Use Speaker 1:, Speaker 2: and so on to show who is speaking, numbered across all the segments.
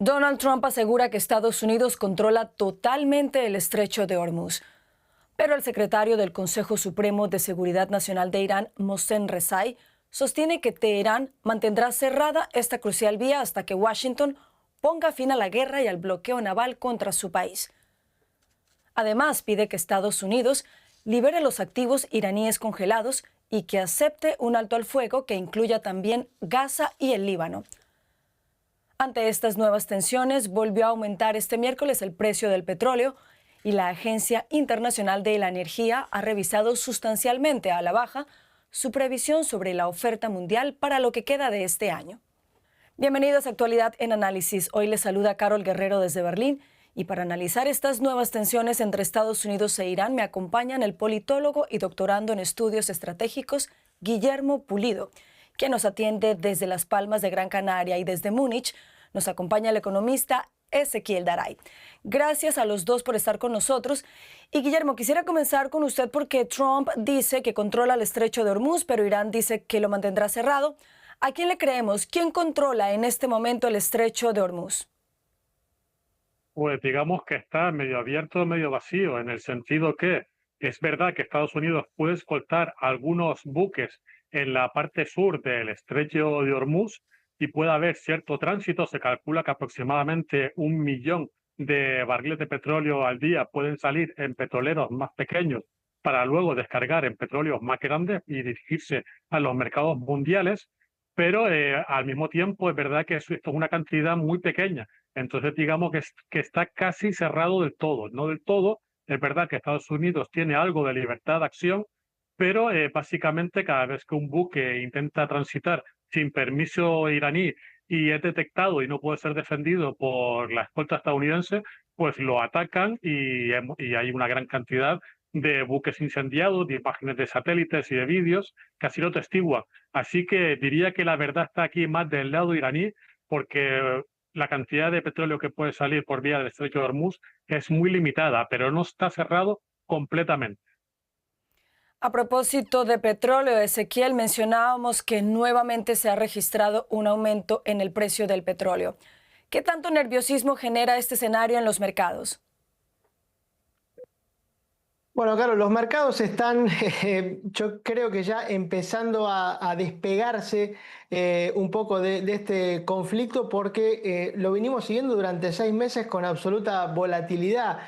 Speaker 1: Donald Trump asegura que Estados Unidos controla totalmente el estrecho de Hormuz. Pero el secretario del Consejo Supremo de Seguridad Nacional de Irán, Mohsen Rezai, sostiene que Teherán mantendrá cerrada esta crucial vía hasta que Washington ponga fin a la guerra y al bloqueo naval contra su país. Además, pide que Estados Unidos libere los activos iraníes congelados y que acepte un alto al fuego que incluya también Gaza y el Líbano. Ante estas nuevas tensiones, volvió a aumentar este miércoles el precio del petróleo y la Agencia Internacional de la Energía ha revisado sustancialmente a la baja su previsión sobre la oferta mundial para lo que queda de este año. Bienvenidos a Actualidad en Análisis. Hoy les saluda Carol Guerrero desde Berlín y para analizar estas nuevas tensiones entre Estados Unidos e Irán me acompañan el politólogo y doctorando en estudios estratégicos Guillermo Pulido, quien nos atiende desde Las Palmas de Gran Canaria, y desde Múnich nos acompaña el economista Ezequiel Daray. Gracias a los dos por estar con nosotros. Y Guillermo, quisiera comenzar con usted porque Trump dice que controla el estrecho de Hormuz, pero Irán dice que lo mantendrá cerrado. ¿A quién le creemos? ¿Quién controla en este momento el estrecho de Hormuz?
Speaker 2: Pues digamos que está medio abierto, medio vacío, en el sentido que es verdad que Estados Unidos puede escoltar algunos buques en la parte sur del estrecho de Hormuz y puede haber cierto tránsito. Se calcula que aproximadamente 1 millón de barriles de petróleo al día pueden salir en petroleros más pequeños para luego descargar en petróleos más grandes y dirigirse a los mercados mundiales. Pero al mismo tiempo es verdad que esto es una cantidad muy pequeña. Entonces, digamos que está casi cerrado del todo, no del todo. Es verdad que Estados Unidos tiene algo de libertad de acción, pero básicamente cada vez que un buque intenta transitar sin permiso iraní y es detectado y no puede ser defendido por la escolta estadounidense, pues lo atacan y hay una gran cantidad de buques incendiados, de imágenes de satélites y de vídeos que así lo testiguan. Así que diría que la verdad está aquí más del lado iraní, porque la cantidad de petróleo que puede salir por vía del estrecho de Hormuz es muy limitada, pero no está cerrado completamente.
Speaker 1: A propósito de petróleo, Ezequiel, mencionábamos que nuevamente se ha registrado un aumento en el precio del petróleo. ¿Qué tanto nerviosismo genera este escenario en los mercados?
Speaker 3: Bueno, claro, los mercados están, yo creo que ya empezando a despegarse un poco de este conflicto porque lo venimos siguiendo durante 6 meses con absoluta volatilidad.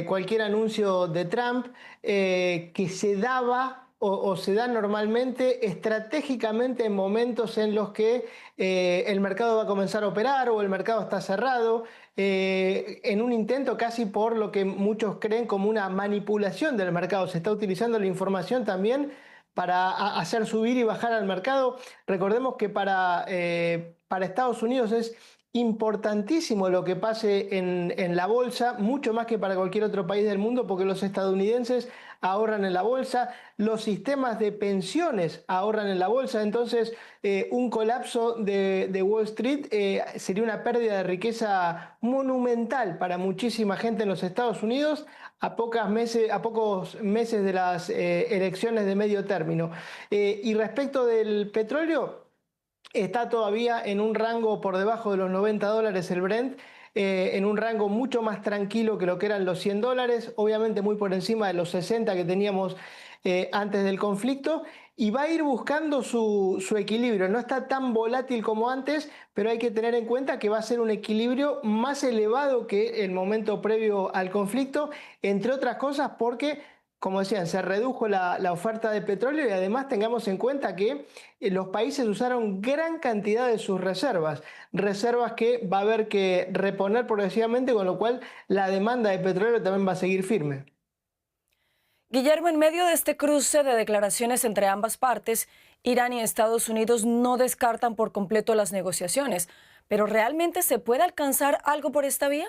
Speaker 3: Cualquier anuncio de Trump que se daba o se da normalmente estratégicamente en momentos en los que el mercado va a comenzar a operar o el mercado está cerrado, en un intento casi por lo que muchos creen como una manipulación del mercado. Se está utilizando la información también para hacer subir y bajar al mercado. Recordemos que para Estados Unidos es importantísimo lo que pase en la bolsa, mucho más que para cualquier otro país del mundo, porque los estadounidenses ahorran en la bolsa, los sistemas de pensiones ahorran en la bolsa. Entonces un colapso de Wall Street sería una pérdida de riqueza monumental para muchísima gente en los Estados Unidos a pocos meses de las elecciones de medio término. Y respecto del petróleo, está todavía en un rango por debajo de los $90 el Brent, en un rango mucho más tranquilo que lo que eran los $100, obviamente muy por encima de los 60 que teníamos antes del conflicto, y va a ir buscando su equilibrio. No está tan volátil como antes, pero hay que tener en cuenta que va a ser un equilibrio más elevado que el momento previo al conflicto, entre otras cosas porque, como decían, se redujo la oferta de petróleo y además tengamos en cuenta que los países usaron gran cantidad de sus reservas que va a haber que reponer progresivamente, con lo cual la demanda de petróleo también va a seguir firme.
Speaker 1: Guillermo, en medio de este cruce de declaraciones entre ambas partes, Irán y Estados Unidos no descartan por completo las negociaciones, pero ¿realmente se puede alcanzar algo por esta vía?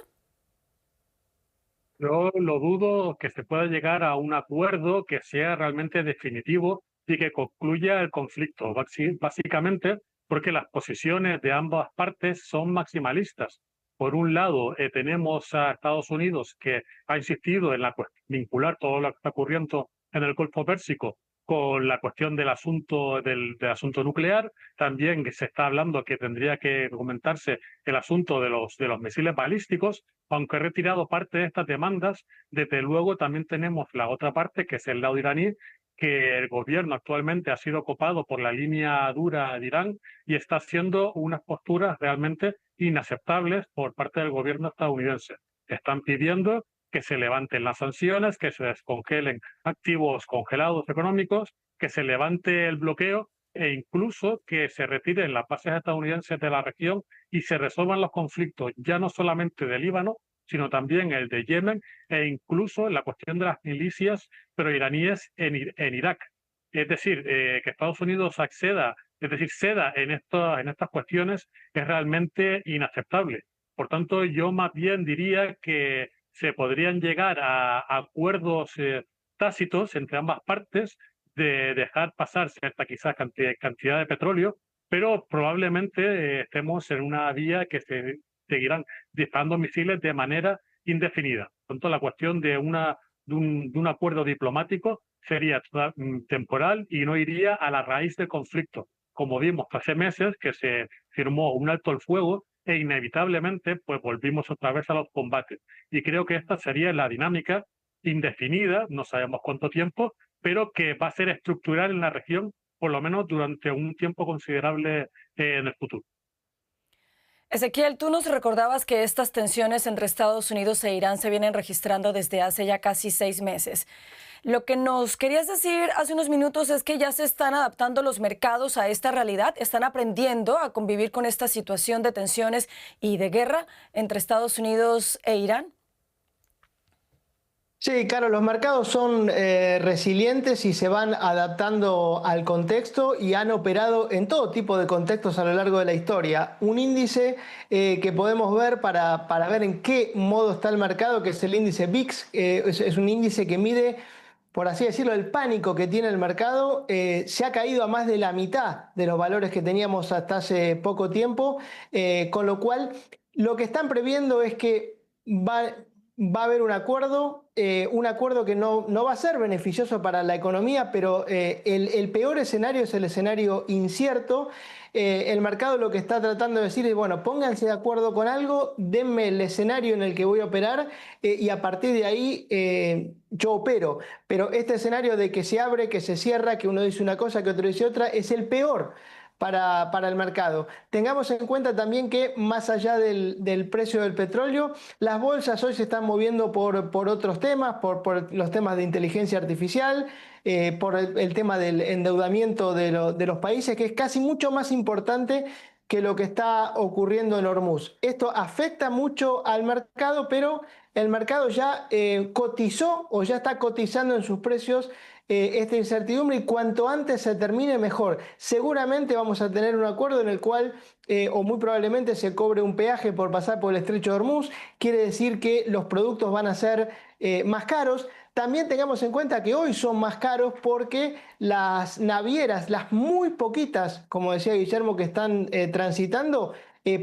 Speaker 2: Yo lo dudo que se pueda llegar a un acuerdo que sea realmente definitivo y que concluya el conflicto, básicamente porque las posiciones de ambas partes son maximalistas. Por un lado, tenemos a Estados Unidos, que ha insistido en vincular todo lo que está ocurriendo en el Golfo Pérsico con la cuestión del asunto nuclear. También se está hablando que tendría que documentarse el asunto de los misiles balísticos, aunque he retirado parte de estas demandas. Desde luego también tenemos la otra parte, que es el lado iraní, que el gobierno actualmente ha sido copado por la línea dura de Irán y está haciendo unas posturas realmente inaceptables por parte del gobierno estadounidense. Están pidiendo que se levanten las sanciones, que se descongelen activos congelados económicos, que se levante el bloqueo e incluso que se retiren las bases estadounidenses de la región y se resuelvan los conflictos, ya no solamente de Líbano, sino también el de Yemen e incluso la cuestión de las milicias proiraníes en Irak. Es decir, que Estados Unidos acceda, es decir, ceda en estas cuestiones es realmente inaceptable. Por tanto, yo más bien diría que se podrían llegar a acuerdos tácitos entre ambas partes de dejar pasar cierta quizás cantidad de petróleo, pero probablemente estemos en una vía que se seguirán disparando misiles de manera indefinida. Por tanto, la cuestión de un acuerdo diplomático sería temporal y no iría a la raíz del conflicto, como vimos hace meses que se firmó un alto el fuego e inevitablemente pues volvimos otra vez a los combates. Y creo que esta sería la dinámica indefinida, no sabemos cuánto tiempo, pero que va a ser estructural en la región, por lo menos durante un tiempo considerable en el futuro.
Speaker 1: Ezequiel, tú nos recordabas que estas tensiones entre Estados Unidos e Irán se vienen registrando desde hace ya casi 6 meses. Lo que nos querías decir hace unos minutos es que ya se están adaptando los mercados a esta realidad, están aprendiendo a convivir con esta situación de tensiones y de guerra entre Estados Unidos e Irán.
Speaker 3: Sí, claro, los mercados son resilientes y se van adaptando al contexto y han operado en todo tipo de contextos a lo largo de la historia. Un índice que podemos ver para ver en qué modo está el mercado, que es el índice VIX, es un índice que mide, por así decirlo, el pánico que tiene el mercado. Se ha caído a más de la mitad de los valores que teníamos hasta hace poco tiempo, con lo cual lo que están previendo es que va a haber un acuerdo que no va a ser beneficioso para la economía, pero el peor escenario es el escenario incierto. El mercado lo que está tratando de decir es, bueno, pónganse de acuerdo con algo, denme el escenario en el que voy a operar y a partir de ahí yo opero. Pero este escenario de que se abre, que se cierra, que uno dice una cosa, que otro dice otra, es el peor para el mercado. Tengamos en cuenta también que más allá del precio del petróleo, las bolsas hoy se están moviendo por otros temas, por los temas de inteligencia artificial, por el tema del endeudamiento de los países, que es casi mucho más importante que lo que está ocurriendo en Hormuz. Esto afecta mucho al mercado, pero el mercado ya cotizó o ya está cotizando en sus precios esta incertidumbre, y cuanto antes se termine mejor. Seguramente vamos a tener un acuerdo en el cual o muy probablemente se cobre un peaje por pasar por el estrecho de Hormuz. Quiere decir que los productos van a ser más caros. También tengamos en cuenta que hoy son más caros porque las navieras, las muy poquitas, como decía Guillermo, que están transitando,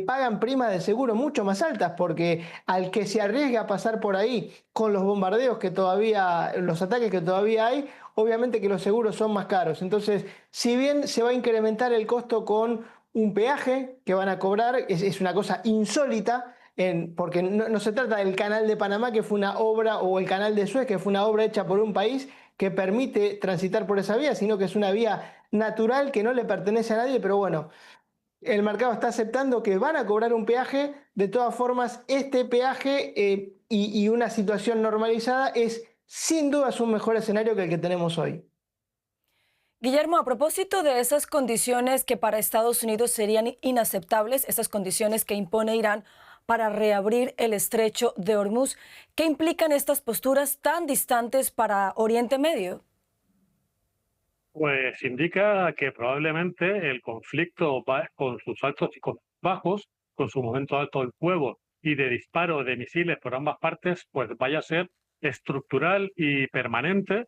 Speaker 3: pagan primas de seguro mucho más altas, porque al que se arriesga a pasar por ahí con los bombardeos que todavía, los ataques que todavía hay, obviamente que los seguros son más caros. Entonces, si bien se va a incrementar el costo con un peaje que van a cobrar, es una cosa insólita, porque no se trata del Canal de Panamá, que fue una obra, o el Canal de Suez, que fue una obra hecha por un país que permite transitar por esa vía, sino que es una vía natural que no le pertenece a nadie, pero bueno, el mercado está aceptando que van a cobrar un peaje. De todas formas, este peaje y una situación normalizada es sin dudas un mejor escenario que el que tenemos hoy.
Speaker 1: Guillermo, a propósito de esas condiciones que para Estados Unidos serían inaceptables, esas condiciones que impone Irán para reabrir el estrecho de Hormuz, ¿qué implican estas posturas tan distantes para Oriente Medio?
Speaker 2: Pues indica que probablemente el conflicto va con sus altos y con sus bajos, con su momento alto del fuego y de disparo de misiles por ambas partes, pues vaya a ser estructural y permanente,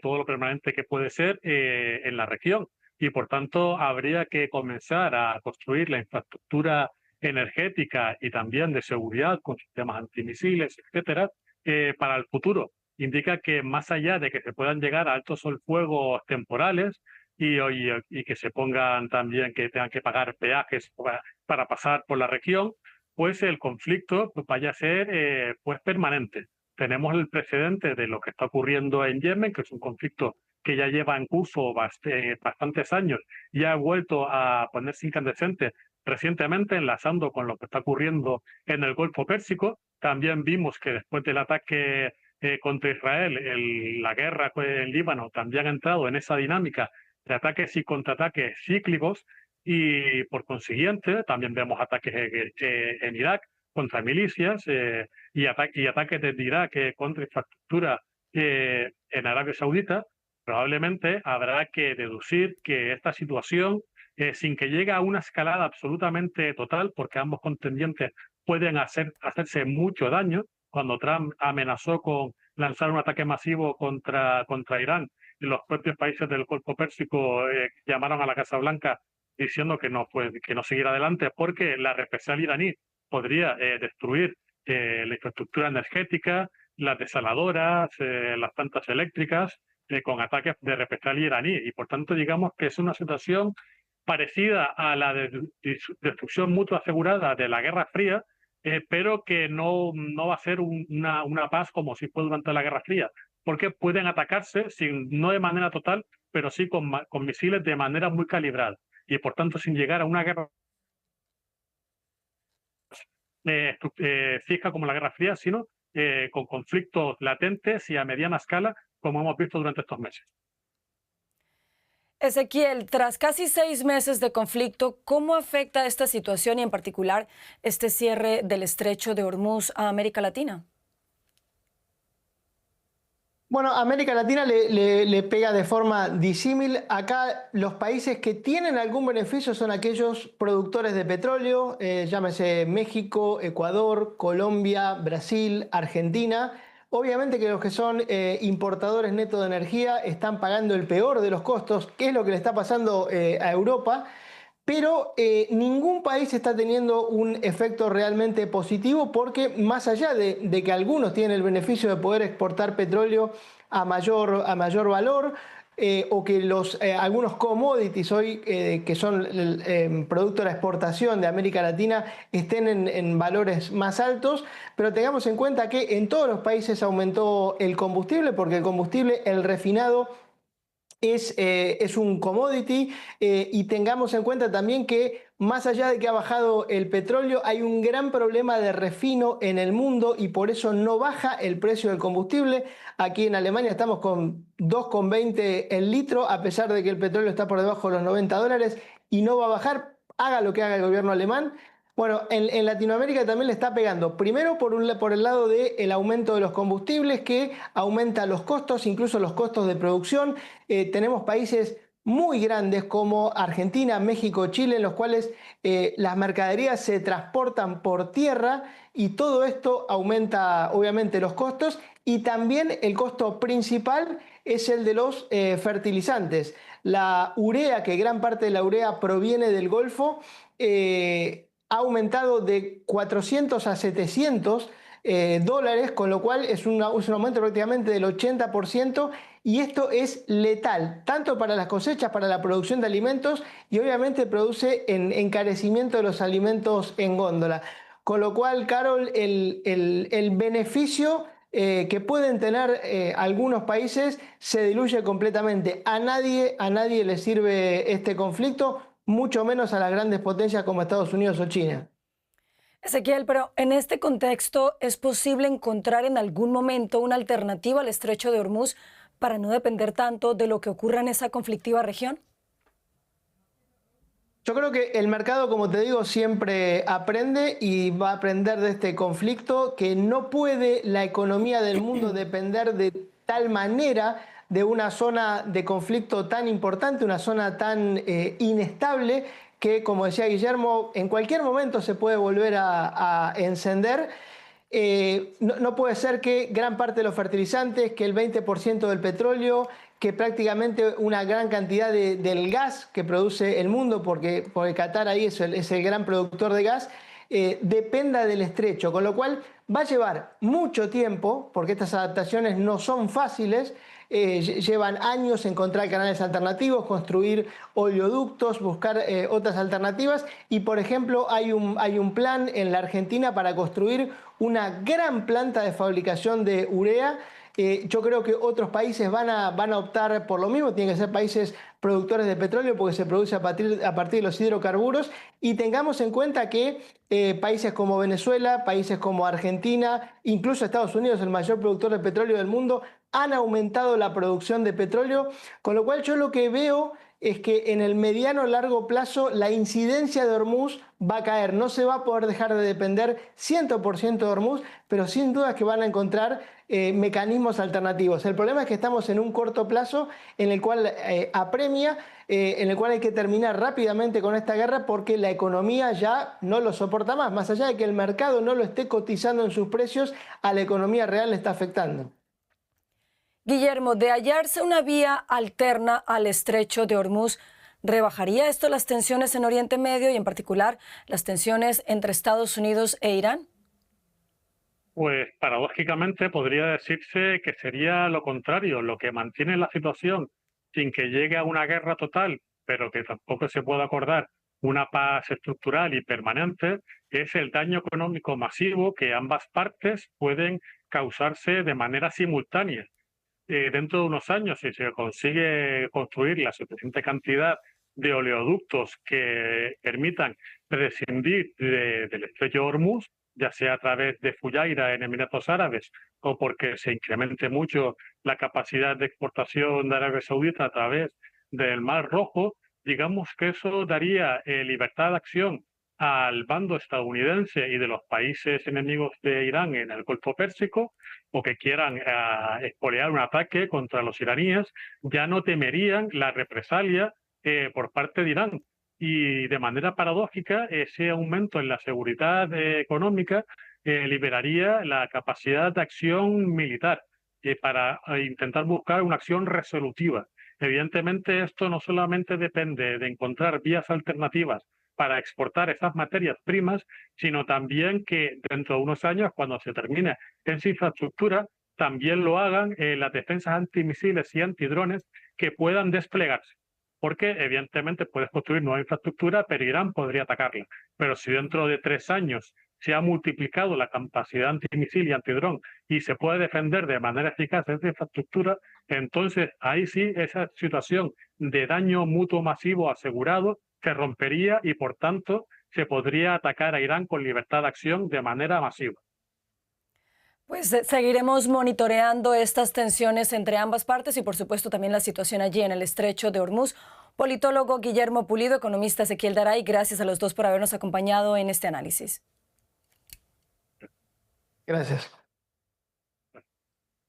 Speaker 2: todo lo permanente que puede ser en la región. Y por tanto habría que comenzar a construir la infraestructura energética y también de seguridad con sistemas antimisiles, etcétera, para el futuro. indica que más allá de que se puedan llegar a altos fuegos temporales y que se pongan también, que tengan que pagar peajes para pasar por la región, pues el conflicto pues, vaya a ser pues permanente. Tenemos el precedente de lo que está ocurriendo en Yemen, que es un conflicto que ya lleva en curso bastantes años y ha vuelto a ponerse incandescente recientemente, enlazando con lo que está ocurriendo en el Golfo Pérsico. También vimos que después del ataque contra Israel, la guerra en Líbano también ha entrado en esa dinámica de ataques y contraataques cíclicos y por consiguiente también vemos ataques en Irak contra milicias y ataques desde Irak contra infraestructura en Arabia Saudita. Probablemente habrá que deducir que esta situación, sin que llegue a una escalada absolutamente total, porque ambos contendientes pueden hacerse mucho daño. Cuando Trump amenazó con lanzar un ataque masivo contra Irán, y los propios países del Golfo Pérsico llamaron a la Casa Blanca diciendo que que no siguiera adelante porque la represalia iraní podría destruir la infraestructura energética, las desaladoras, las plantas eléctricas, con ataques de represalia iraní. Y por tanto, digamos que es una situación parecida a la destrucción mutua asegurada de la Guerra Fría, pero que no va a ser una paz como si fue durante la Guerra Fría, porque pueden atacarse, no de manera total, pero sí con misiles de manera muy calibrada. Y por tanto, sin llegar a una guerra fija como la Guerra Fría, sino con conflictos latentes y a mediana escala, como hemos visto durante estos meses.
Speaker 1: Ezequiel, tras casi 6 meses de conflicto, ¿cómo afecta esta situación y en particular este cierre del estrecho de Hormuz a América Latina?
Speaker 3: Bueno, América Latina le pega de forma disímil. Acá los países que tienen algún beneficio son aquellos productores de petróleo, llámese México, Ecuador, Colombia, Brasil, Argentina. Obviamente que los que son importadores netos de energía están pagando el peor de los costos, que es lo que le está pasando a Europa. Pero ningún país está teniendo un efecto realmente positivo porque más allá de que algunos tienen el beneficio de poder exportar petróleo a mayor valor o que algunos commodities hoy que son producto de la exportación de América Latina estén en valores más altos, pero tengamos en cuenta que en todos los países aumentó el combustible porque el combustible, el refinado, es un commodity y tengamos en cuenta también que más allá de que ha bajado el petróleo, hay un gran problema de refino en el mundo y por eso no baja el precio del combustible. Aquí en Alemania estamos con 2,20 el litro, a pesar de que el petróleo está por debajo de los $90 y no va a bajar, haga lo que haga el gobierno alemán. Bueno, en Latinoamérica también le está pegando, primero por el lado del aumento de los combustibles que aumenta los costos, incluso los costos de producción. Tenemos países muy grandes como Argentina, México, Chile, en los cuales las mercaderías se transportan por tierra y todo esto aumenta obviamente los costos y también el costo principal es el de los fertilizantes. La urea, que gran parte de la urea proviene del Golfo, ha aumentado de 400 a 700 dólares, con lo cual es un aumento prácticamente del 80%, y esto es letal, tanto para las cosechas, para la producción de alimentos, y obviamente produce encarecimiento de los alimentos en góndola. Con lo cual, Carol, el beneficio que pueden tener algunos países se diluye completamente. A nadie le sirve este conflicto, mucho menos a las grandes potencias como Estados Unidos o China.
Speaker 1: Ezequiel, pero en este contexto, ¿es posible encontrar en algún momento una alternativa al estrecho de Hormuz para no depender tanto de lo que ocurra en esa conflictiva región?
Speaker 3: Yo creo que el mercado, como te digo, siempre aprende y va a aprender de este conflicto, que no puede la economía del mundo depender de tal manera de una zona de conflicto tan importante, una zona tan inestable, que, como decía Guillermo, en cualquier momento se puede volver a encender. No puede ser que gran parte de los fertilizantes, que el 20% del petróleo, que prácticamente una gran cantidad del gas que produce el mundo, porque Qatar ahí es el gran productor de gas, dependa del estrecho, con lo cual va a llevar mucho tiempo, porque estas adaptaciones no son fáciles. Llevan años encontrar canales alternativos, construir oleoductos, buscar otras alternativas y, por ejemplo, hay un plan en la Argentina para construir una gran planta de fabricación de urea. Yo creo que otros países van a optar por lo mismo, tienen que ser países productores de petróleo porque se produce a partir de los hidrocarburos, y tengamos en cuenta que países como Venezuela, países como Argentina, incluso Estados Unidos, el mayor productor de petróleo del mundo, han aumentado la producción de petróleo, con lo cual yo lo que veo es que en el mediano largo plazo la incidencia de Hormuz va a caer. No se va a poder dejar de depender 100% de Hormuz, pero sin duda que van a encontrar mecanismos alternativos. El problema es que estamos en un corto plazo en el cual apremia, en el cual hay que terminar rápidamente con esta guerra porque la economía ya no lo soporta más allá de que el mercado no lo esté cotizando en sus precios, a la economía real le está afectando.
Speaker 1: Guillermo, de hallarse una vía alterna al estrecho de Hormuz, ¿rebajaría esto las tensiones en Oriente Medio y en particular las tensiones entre Estados Unidos e Irán?
Speaker 2: Pues paradójicamente podría decirse que sería lo contrario, lo que mantiene la situación sin que llegue a una guerra total, pero que tampoco se pueda acordar una paz estructural y permanente, es el daño económico masivo que ambas partes pueden causarse de manera simultánea. Dentro de unos años, si se consigue construir la suficiente cantidad de oleoductos que permitan prescindir del estrecho de Hormuz, ya sea a través de Fujairah en Emiratos Árabes o porque se incremente mucho la capacidad de exportación de Arabia Saudita a través del Mar Rojo, digamos que eso daría libertad de acción al bando estadounidense y de los países enemigos de Irán en el Golfo Pérsico, o que quieran espolear un ataque contra los iraníes, ya no temerían la represalia por parte de Irán. Y de manera paradójica, ese aumento en la seguridad económica liberaría la capacidad de acción militar para intentar buscar una acción resolutiva. Evidentemente, esto no solamente depende de encontrar vías alternativas para exportar esas materias primas, sino también que dentro de unos años, cuando se termine esa infraestructura, también lo hagan las defensas antimisiles y antidrones que puedan desplegarse. Porque evidentemente puedes construir nueva infraestructura, pero Irán podría atacarla. Pero si dentro de 3 años se ha multiplicado la capacidad antimisil y antidrón y se puede defender de manera eficaz esa infraestructura, entonces ahí sí esa situación de daño mutuo masivo asegurado se rompería y por tanto se podría atacar a Irán con libertad de acción de manera masiva.
Speaker 1: Pues seguiremos monitoreando estas tensiones entre ambas partes y por supuesto también la situación allí en el estrecho de Hormuz. Politólogo Guillermo Pulido, economista Ezequiel Daray, gracias a los dos por habernos acompañado en este análisis.
Speaker 3: Gracias.